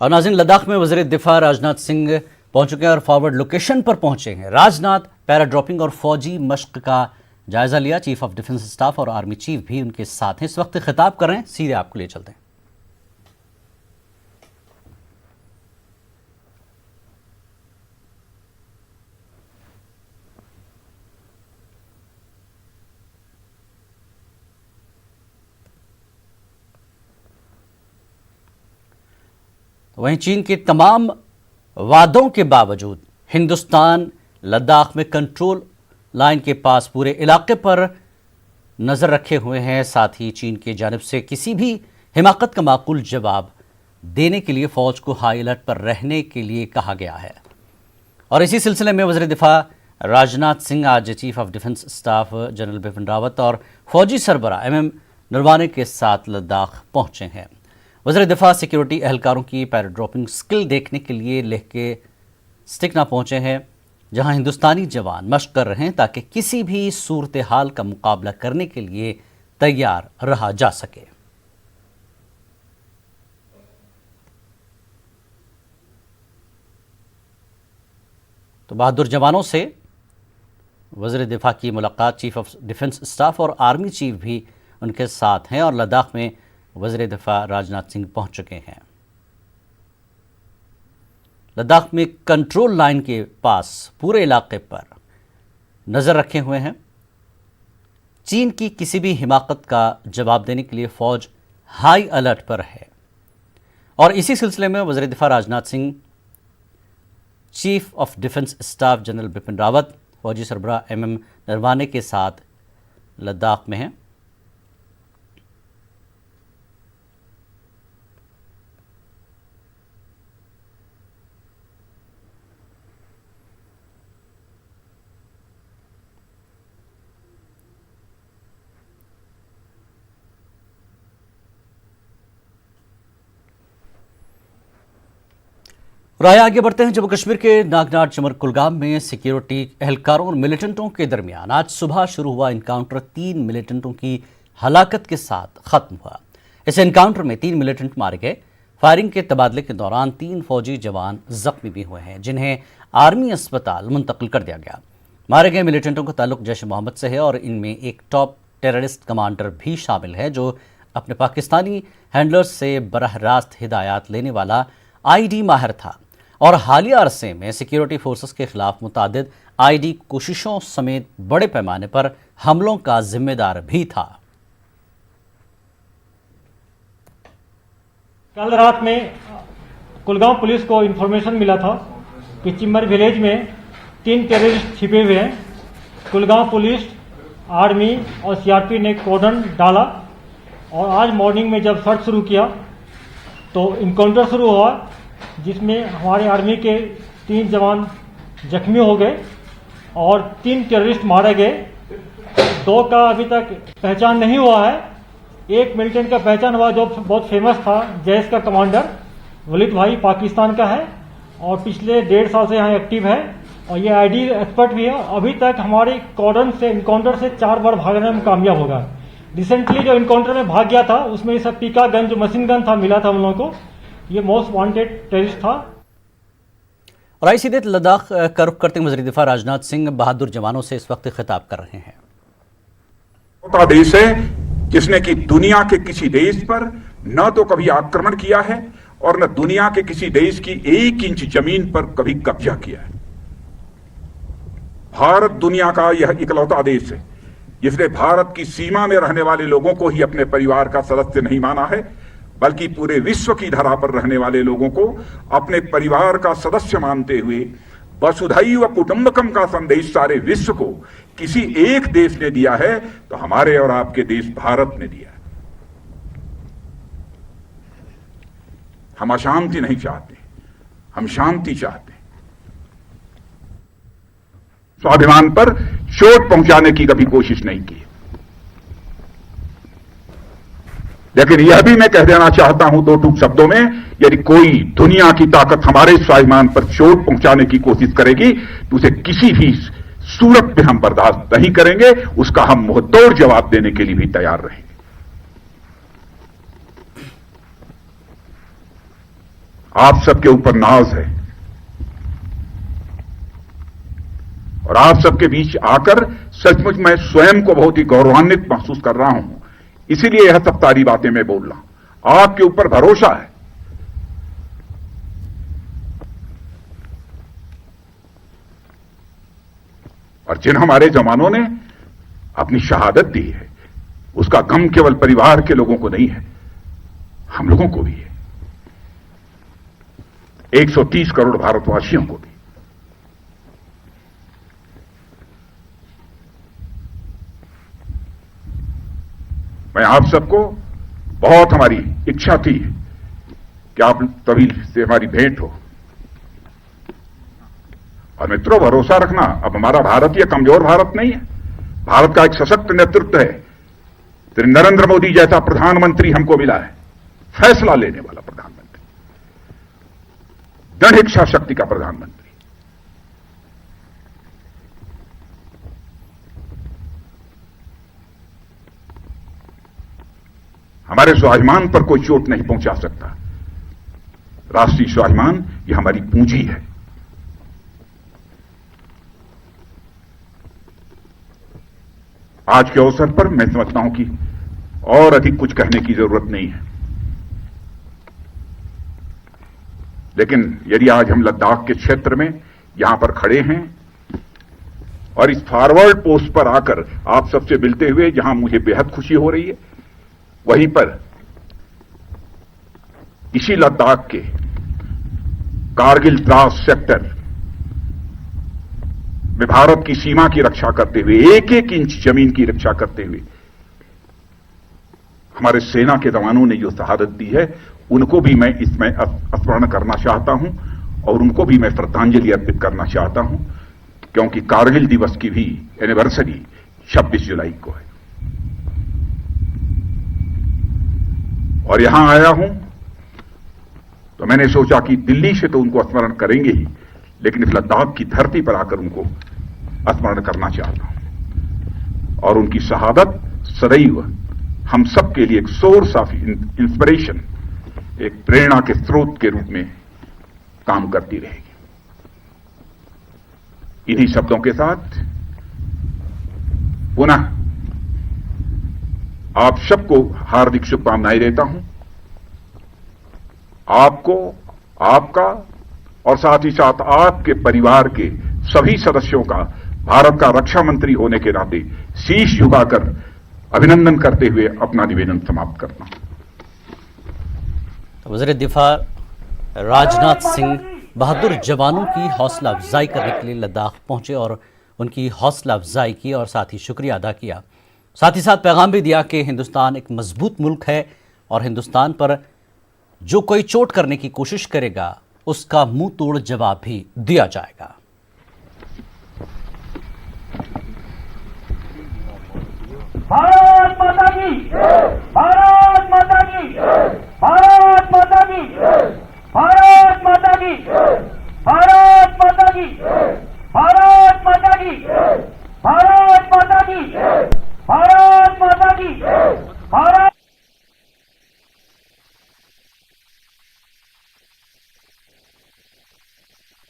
और नाज़रीन, लद्दाख में वज़ीर दिफा राजनाथ सिंह पहुंच चुके हैं और फॉरवर्ड लोकेशन पर पहुंचे हैं। राजनाथ पैराड्रॉपिंग और फौजी मश्क का जायजा लिया। चीफ ऑफ डिफेंस स्टाफ और आर्मी चीफ भी उनके साथ हैं। इस वक्त खिताब कर रहे हैं, सीधे आपको ले चलते हैं। वहीं चीन के तमाम वादों के बावजूद हिंदुस्तान लद्दाख में कंट्रोल लाइन के पास पूरे इलाके पर नज़र रखे हुए हैं। साथ ही चीन की जानिब से किसी भी हिमाकत का माकूल जवाब देने के लिए फ़ौज को हाई अलर्ट पर रहने के लिए कहा गया है। और इसी सिलसिले में वज़ीर दिफा राजनाथ सिंह आज chief of defence staff general Bipin Rawat और फौजी सरबराह MM नरवाने के साथ लद्दाख पहुँचे हैं। वज़ीर दिफा सिक्योरिटी एहलकारों की पैराड्रॉपिंग स्किल देखने के लिए लेह के स्टिकना पहुँचे हैं, जहां हिंदुस्तानी जवान मशक कर रहे हैं ताकि किसी भी सूरत हाल का मुकाबला करने के लिए तैयार रहा जा सके। तो बहादुर जवानों से वज़ीर दिफा की मुलाकात, चीफ ऑफ डिफेंस स्टाफ और आर्मी चीफ भी उनके साथ हैं और लद्दाख में वज़ीर दिफा राजनाथ सिंह पहुंच चुके हैं। लद्दाख में कंट्रोल लाइन के पास पूरे इलाके पर नज़र रखे हुए हैं। चीन की किसी भी हिमाकत का जवाब देने के लिए फ़ौज हाई अलर्ट पर है। और इसी सिलसिले में वज़ीर दिफा Rajnath Singh, chief of defence staff general Bipin Rawat, फौजी सरबराह MM नरवाने के साथ लद्दाख में हैं। और आगे बढ़ते हैं। जम्मू कश्मीर के नागनार चमर कुलगाम में सिक्योरिटी एहलकारों और मिलिटेंटों के दरमियान आज सुबह शुरू हुआ इनकाउंटर 3 मिलिटेंटों की हलाकत के साथ खत्म हुआ। इस इनकाउंटर में 3 मिलिटेंट मारे गए। फायरिंग के तबादले के दौरान 3 फौजी जवान जख्मी भी हुए हैं, जिन्हें आर्मी अस्पताल मुंतकिल कर दिया गया। मारे गए मिलिटेंटों का ताल्लुक जैश मोहम्मद से है और इनमें एक टॉप टेररिस्ट कमांडर भी शामिल है, जो अपने पाकिस्तानी हैंडलर्स से बरह रास्त हिदायत लेने वाला ID माहिर था और हालिया अरसे में सिक्योरिटी फोर्सेस के खिलाफ मुतादिद ID कोशिशों समेत बड़े पैमाने पर हमलों का जिम्मेदार भी था। कल रात में कुलगांव पुलिस को इंफॉर्मेशन मिला था कि चिम्बर विलेज में 3 टेररिस्ट छिपे हुए हैं। कुलगांव पुलिस, आर्मी और CRP ने कॉर्डन डाला और आज मॉर्निंग में जब सर्च शुरू किया तो इनकाउंटर शुरू हुआ, जिसमें हमारे आर्मी के 3 जवान जख्मी हो गए और 3 टेररिस्ट मारे गए। 2 का अभी तक पहचान नहीं हुआ है। एक मिलिटेंट का पहचान हुआ जो बहुत फेमस था, जैश का कमांडर वलीद भाई, पाकिस्तान का है और पिछले 1.5 साल से यहाँ एक्टिव है और ये ID एक्सपर्ट भी है। अभी तक हमारे कॉर्डन से इनकाउंटर से 4 बार भागने में कामयाब होगा। रिसेंटली जो इनकाउंटर में भाग गया था उसमें सब पीका गन, जो मशीन गन था, मिला था हम लोगों को। ये मोस्ट वांटेड टेररिस्ट था। और आई सीधे लद्दाख का रुख करते वज़ीर दिफा राजनाथ सिंह बहादुर जवानों से इस वक्त खिताब कर रहे हैं। छोटा देश है जिसने कि दुनिया के किसी देश पर न तो कभी आक्रमण किया है और न दुनिया के किसी देश की 1 इंच जमीन पर कभी कब्जा किया है। भारत दुनिया का यह इकलौता देश है जिसने भारत की सीमा में रहने वाले लोगों को ही अपने परिवार का सदस्य नहीं माना है, बल्कि पूरे विश्व की धरा पर रहने वाले लोगों को अपने परिवार का सदस्य मानते हुए वसुधैव कुटुंबकम का संदेश सारे विश्व को किसी एक देश ने दिया है तो हमारे और आपके देश भारत ने दिया है। हम अशांति नहीं चाहते, हम शांति चाहते हैं। स्वाभिमान पर चोट पहुंचाने की कभी कोशिश नहीं की। लेकिन यह भी मैं कह देना चाहता हूं 2 टूक शब्दों में, यदि कोई दुनिया की ताकत हमारे स्वाभिमान पर चोट पहुंचाने की कोशिश करेगी तो उसे किसी भी सूरत में हम बर्दाश्त नहीं करेंगे। उसका हम मुंहतोड़ जवाब देने के लिए भी तैयार रहेंगे। आप सबके ऊपर नाज है और आप सबके बीच आकर सचमुच मैं स्वयं को बहुत ही गौरवान्वित महसूस कर रहा हूं। इसीलिए यह सब सारी बातें मैं बोल रहा हूं। आपके ऊपर भरोसा है। और जिन हमारे जवानों ने अपनी शहादत दी है, उसका गम केवल परिवार के लोगों को नहीं है, हम लोगों को भी है, 130 करोड़ भारतवासियों को भी। मैं आप सबको बहुत हमारी इच्छा थी कि आप तभी से हमारी भेंट हो। और मित्रों, भरोसा रखना, अब हमारा भारत यह कमजोर भारत नहीं है। भारत का एक सशक्त नेतृत्व है। श्री नरेंद्र मोदी जैसा प्रधानमंत्री हमको मिला है, फैसला लेने वाला प्रधानमंत्री, दृढ़ इच्छा शक्ति का प्रधानमंत्री। हमारे स्वाभिमान पर कोई चोट नहीं पहुंचा सकता। राष्ट्रीय स्वाभिमान यह हमारी पूंजी है। आज के अवसर पर मैं समझता हूं कि और अधिक कुछ कहने की जरूरत नहीं है, लेकिन यदि आज हम लद्दाख के क्षेत्र में यहां पर खड़े हैं और इस फॉरवर्ड पोस्ट पर आकर आप सबसे मिलते हुए जहां मुझे बेहद खुशी हो रही है, वहीं पर इसी लद्दाख के कारगिल द्रास सेक्टर में भारत की सीमा की रक्षा करते हुए, एक एक इंच जमीन की रक्षा करते हुए हमारे सेना के जवानों ने जो शहादत दी है, उनको भी मैं इसमें स्मरण करना चाहता हूं और उनको भी मैं श्रद्धांजलि अर्पित करना चाहता हूं, क्योंकि कारगिल दिवस की भी एनिवर्सरी 26 जुलाई को है। और यहां आया हूं तो मैंने सोचा कि दिल्ली से तो उनको स्मरण करेंगे ही, लेकिन इस लद्दाख की धरती पर आकर उनको स्मरण करना चाहता हूं। और उनकी शहादत सदैव हम सबके लिए एक सोर्स ऑफ इंस्पिरेशन, एक प्रेरणा के स्रोत के रूप में काम करती रहेगी। इन्हीं शब्दों के साथ पुनः आप सबको हार्दिक शुभकामनाएं देता हूं। आपको, आपका और साथ ही साथ आपके परिवार के सभी सदस्यों का भारत का रक्षा मंत्री होने के नाते शीश झुकाकर अभिनंदन करते हुए अपना निवेदन समाप्त करता हूं। वज़ीर दिफा राजनाथ सिंह बहादुर जवानों की हौसला अफजाई करने के लिए लद्दाख पहुंचे और उनकी हौसला अफजाई की और साथ ही शुक्रिया अदा किया। साथ ही साथ पैगाम भी दिया कि हिंदुस्तान एक मजबूत मुल्क है और हिंदुस्तान पर जो कोई चोट करने की कोशिश करेगा उसका मुंह तोड़ जवाब भी दिया जाएगा। भारत माता की, भारत माता की, भारत माता की, भारत माता की, भारत माता की, भारत माता की, भारत माता की, भारत माता की, भारत